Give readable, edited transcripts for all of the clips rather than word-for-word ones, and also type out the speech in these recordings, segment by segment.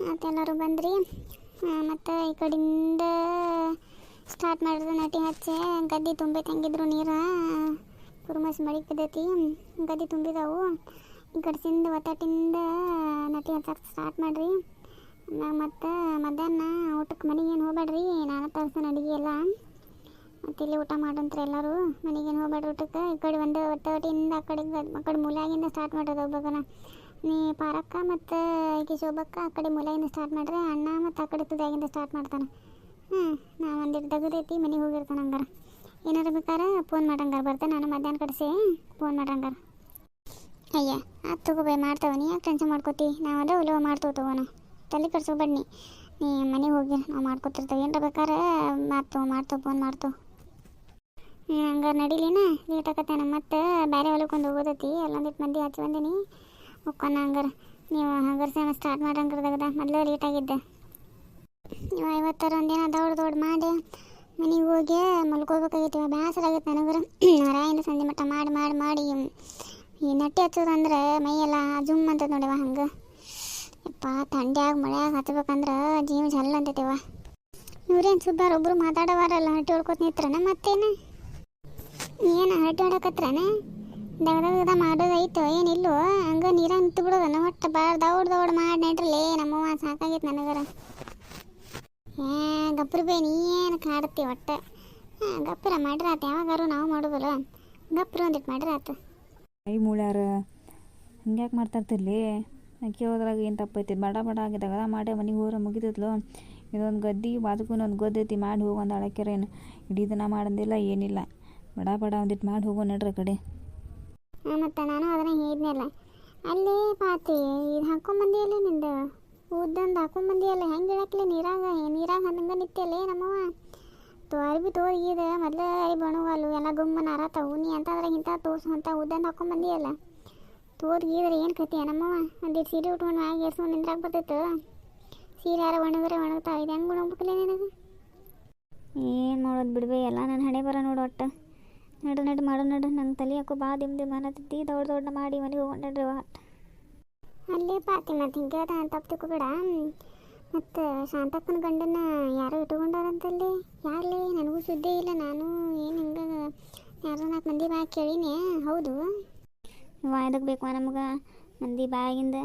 ಮತ್ತೆಲ್ಲರೂ ಬಂದ್ರಿ. ಮತ್ತು ಈ ಕಡೆಯಿಂದ ಸ್ಟಾರ್ಟ್ ಮಾಡಿದ್ರೆ ನಟಿ ಹಚ್ಚೆ ಗದ್ದೆ ತುಂಬೈತೆ. ಹೆಂಗಿದ್ರು ನೀರು ಕುರುಮಸ್ ಮಳೆ ಬಿದ್ದೈತಿ, ಗದ್ದೆ ತುಂಬಿದಾವು. ಈ ಕಡೆಸಿಂದ ಒತ್ತಟ್ಟಿಂದ ನಟಿ ಹಚ್ಚಕ್ಕೆ ಸ್ಟಾರ್ಟ್ ಮಾಡಿರಿ. ಮತ್ತು ಮಧ್ಯಾಹ್ನ ಊಟಕ್ಕೆ ಮನೆಗೇನು ಹೋಗ್ಬೇಡ್ರಿ, ನಾನು ತರಿಸ್ತಾನೆ ಅಡುಗೆ ಎಲ್ಲ. ಮತ್ತು ಇಲ್ಲಿ ಊಟ ಮಾಡಂತ್ರಿ ಎಲ್ಲರೂ. ಮನೆಗೇನು ಹೋಗ್ಬೇಡ್ರಿ ಊಟಕ್ಕೆ. ಈ ಕಡೆ ಒಂದು ಒತ್ತಟ್ಟಿಂದ ಆ ಕಡೆ ಮೂಲೆಯಾಗಿಂದ ಸ್ಟಾರ್ಟ್ ಮಾಡೋದು. ಒಬ್ಬಗನ ನೀ ಪಾರಕ್ಕ ಮತ್ತು ಈಗ ಶೋಭಕ್ಕ ಆ ಕಡೆ ಮೂಲೆಯಿಂದ ಸ್ಟಾರ್ಟ್ ಮಾಡ್ರೆ, ಅಣ್ಣ ಮತ್ತು ಆ ಕಡೆ ತುದಿಯಾಗಿಂದ ಸ್ಟಾರ್ಟ್ ಮಾಡ್ತಾನೆ. ನಾ ಒಂದಿಟ್ಟು ತೆಗೆದೈತಿ ಮನೆಗೆ ಹೋಗಿರ್ತಾನೆ. ಹಂಗಾರ ಏನಾರು ಬೇಕಾರೆ ಫೋನ್ ಮಾಡಂಗಾರ ಬರ್ತೇನೆ ನಾನು ಮಧ್ಯಾಹ್ನ ಕಡೆಸಿ ಫೋನ್ ಮಾಡಂಗಾರ. ಅಯ್ಯ ಅದು ತಗೋಬೇ ಮಾಡ್ತಾವ, ನೀ ಯಾಕೆ ಟೆನ್ಷನ್ ಮಾಡ್ಕೋತಿ? ನಾವು ಅದೇ ಉಲವ ಮಾಡ್ತೇವೆ ತಗೋಣ, ತಲೆ ಕಟ್ಸೋಬೇಡಿ. ನೀ ಮನೆಗೆ ಹೋಗಿ ನಾವು ಮಾಡ್ಕೊತಿರ್ತೇವೆ. ಏನಾರ ಬೇಕಾರೆ ಮಾಡ್ತೇವೆ ಫೋನ್ ಮಾಡ್ತೇವೆ. ಹಂಗಾರೆ ನಡೀಲಿನ ಲೇಟ್ ಆಕತ್ತೇನೆ. ಮತ್ತು ಬೇರೆ ಹೊಲಕ್ಕೊಂದು ಹೋಗೋದೈತಿ, ಅಲ್ಲೊಂದಿಟ್ಟು ಮಂದಿ ಹಚ್ಚಿ ಬಂದೀನಿ ಹೋಗ್ಕೊನ. ಹಂಗಾರೆ ನೀವು ಹಂಗಾರೆ ಸೇಮ ಸ್ಟಾರ್ಟ್ ಮಾಡಂಗ್ರದಾಗದ. ಮೊದಲು ಲೇಟ್ ಆಗಿದ್ದೆ. ನೀವು 50 ಒಂದಿನ ದೌಡ್ ಮಾಡಿ ಮನೆಗೆ ಹೋಗಿ ಮಲ್ಕೋಬೇಕಾಗಿತ್ತು. ಬೇಸರ ಆಗೈತೆ ನನಗರ. ರಾಯಿಂದ ಸಂಜೆ ಮಟ್ಟ ಮಾಡಿ ಈ ನಟ್ಟಿ ಹಚ್ಚೋದಂದ್ರೆ ಮೈಯೆಲ್ಲ ಜುಮ್ ಅಂತದ ನೋಡಿವ. ಹಂಗೆ ಯಪ್ಪ ಥಂಡ್ಯಾಗ ಮಳೆಯಾಗ ಹಚ್ಬೇಕಂದ್ರೆ ಜೀವ ಜಲ್ ಅಂತೈತಿವ. ಇವ್ರೇನು ಸುದ್ದಾರ ಒಬ್ಬರು ಮಾತಾಡೋವಾರಲ್ಲ, ಹಟ್ಟಿ ಹೊಡ್ಕೊತ ನಿಂತ್ರನ. ಮತ್ತೇನು ಏನು ಹಟ್ಟಿ ಹೊಡಕತ್ರನ? ದಗದ ಮಾಡೋದೈತೋ ಏನಿಲ್ಲೋ? ಹಂಗೆ ನೀರಾಗ ನಿಂತು ಬಿಡೋದನ್ನ ಒಟ್ಟು ದೌಡ್ ಮಾಡಿ ನಡ್ರಲ್ಲೇ. ನಮ್ಮವ್ವ ಸಾಕಾಗೈತೆ ನನಗರ. ಗಪ್ರ ಬೇ ನೀ ಏನು ಕಾಡ್ತಿ ಒಟ್ಟು. ಗಪ್ರ ಮಾಡ್ರಾತ, ಯಾವಾಗಾರು ನಾವು ಮಾಡೋದಲ್ಲ. ಗಪ್ರ ಒಂದಿಟ್ಟು ಮಾಡ್ರಾತ. ಐ ಮೂಳ್ಯಾರ ಹಂಗ್ಯಾಕೆ ಮಾಡ್ತಾರ್ತಿರ್ಲಿ? ಅಕ್ಕಿ ಹೋದ್ರಾಗ ಏನು ತಪ್ಪೈತಿ? ಬಡ ಆಗಿದಾಗ ಮಾಡೇ ಮನೆಗೆ ಹೋದ್ರೆ ಮುಗಿತದ್ಲು. ಇದೊಂದು ಗದ್ದೆ ಬಾಜುಕು ಒಂದು ಗೊದ್ದೈತಿ, ಮಾಡಿ ಹೋಗು ಒಂದು ಅಳಕ್ಯಾರ. ಏನು ಇಡೀ ದಿನ ಮಾಡಂದಿಲ್ಲ ಏನಿಲ್ಲ. ಬಡ ಒಂದಿಟ್ಟು ಮಾಡಿ ಹೋಗೋ ನಡ್ರ ಕಡೆ. ಮತ್ತು ನಾನು ಅದನ್ನ ಹೇಳಿದ್ನಲ್ಲ ಅಲ್ಲಿ ಪಾತಿ ಇದು ಹಾಕೊಂಬಂದಿಯಲ್ಲ, ನಿಂದು ಉದ್ದಂದು ಹಾಕೊಂಬಂದಿಯಲ್ಲ. ಹೆಂಗೆ ಇಳಕ್ಲಿ ನೀರಾಗ ಹಂಗೆ ನಿತ್ಯಲ್ಲೇ ನಮ್ಮವ. ಅರ್ಬಿ ತೋರಿಗಿದೆ ಮೊದಲೇ ಬಣುವಲ್ಲು ಎಲ್ಲ ಗುಮ್ಮನ ಅರತಾವು. ನೀ ಅಂತಂದ್ರೆ ಇಂಥ ತೋರ್ಸು ಅಂತ ಉದ್ದಂದು ಹಾಕೊಂಬಂದಿಯಲ್ಲ. ತೋರಿಗಿದ್ರೆ ಏನು ಕತೆ ನಮ್ಮವ? ಒಂದಿಟ್ಟು ಸೀರೆ ಉಟ್ಕೊಂಡು ಮ್ಯಾಗ ಏರ್ಸ್ಕೊಂಡು ನಿಂದ್ರಾಗ ಬರ್ತೈತೆ. ಸೀರೆ ಯಾರು ಒಣಗ್ತಾವೆ. ಇದು ಹೆಂಗೆ ಒಣಗ್ಬೇಕಲ್ಲ ನಿನಗೆ? ಏನು ಮಾಡೋದು ಬಿಡ್ಬೇ, ಎಲ್ಲ ನನ್ನ ಹಣೆ ಬರ ನೋಡು ಒಟ್ಟು. ನಡು ಮಾಡು ನಂಗೆ ತಲೆ ಹಾಕೋ ಬಾ ದಿಮ್ ಅನ್ನತೈತಿ. ದೊಡ್ಡ ಮಾಡಿ ಮನೆಗೆ ಹೋಗ್ಕೊಂಡ್ರಿ ಒಟ್ಟು. ಅಲ್ಲೇ ಪಾತಿ ಮತ್ತು ಹಿಂಗೆ ತಪ್ಪು ತಿಳ್ಕೊಬೇಡ. ಮತ್ತು ಶಾಂತಕ್ಕನ ಗಂಡನ ಯಾರೋ ಇಟ್ಕೊಂಡಾರಂತಲ್ಲಿ. ಯಾರಲೇ? ನನಗೂ ಸುದ್ದಿ ಇಲ್ಲ. ನಾನು ಏನು ಹಿಂಗೆ ಯಾರೋ 4 ಮಂದಿ ಬಾಯಿ ಕೇಳೀನಿ. ಹೌದು ಎದಕ್ಕೆ ಬೇಕು ನಮ್ಗೆ ಮಂದಿ ಬಾಯಿಗಿಂದ?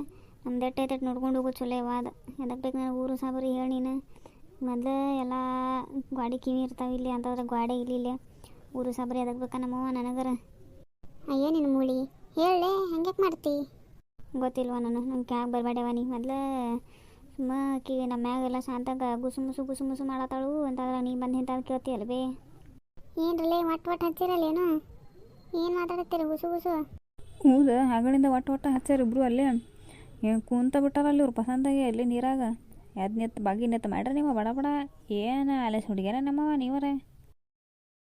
ನಮ್ದು ಎಟ್ಟೆ ನೋಡ್ಕೊಂಡು ಹೋಗೋದು ಚಲೋ ವಾದ. ಎದಕ್ಕೆ ಬೇಕು ನನಗೆ ಊರು ಸಾಬರಿ ಹೇಳಿ ನೀನು? ಮೊದಲು ಎಲ್ಲ ಗಾಡಿ ಕಿವಿ ಇರ್ತಾವೆ ಇಲ್ಲಿ ಅಂತಂದ್ರೆ ಗಾಡಿ ಇಲ್ಲಿ ಊರು ಸಾಬರಿ ಎದಕ್ಕೆ ಬೇಕಾ ನಮ್ಮವ್ವ ನನಗರ? ಅಯ್ಯೋ ನಿನ್ನ ಮೂಳಿ ಹೇಳಲೇ, ಹಂಗ್ಯಾಕೆ ಮಾಡ್ತಿ? ಗೊತ್ತಿಲ್ವ ನಂಗೆ ಕ್ಯಾಗ ಬರಬೇಡವ. ನೀ ಮೊದಲು ಸುಮ್ಮ ಆಕಿ ನಮ್ಮ ಮ್ಯಾಗೆಲ್ಲ ಶಾಂತಾಗ ಗುಸು ಮಾಡತ್ತಾಳು ಅಂತಂದ್ರೆ ನೀ ಬಂದು ಇಂಥದ್ದು ಕೇಳ್ತೀಯಲ್ಲ ಬೇ. ಏನ್ರಲ್ಲೇ ಒಟ್ಟು ಹಚ್ಚಿರಲ್ಲೇನು? ಏನು ಮಾತಾಡತ್ತೀರಿ ಗುಸು? ಹೌದು, ಹಗಳಿಂದ ಒಟ್ಟು ಹಚ್ಚಾರ ಇಬ್ರು ಅಲ್ಲೇ. ಏನು ಕುಂತ ಬಿಟ್ಟಾರಲ್ಲಿ ಇವ್ರು ಪಸಂದಾಗಿ ಅಲ್ಲಿ ನೀರಾಗ. ಬಾಗಿ ನೆತ್ತು ಮಾಡ್ರಿ ನೀವು ಬಡ ಏನು ಅಲೆ ಹುಡುಗ್ಯಾರ ನಮ್ಮವ ನೀವರೇ.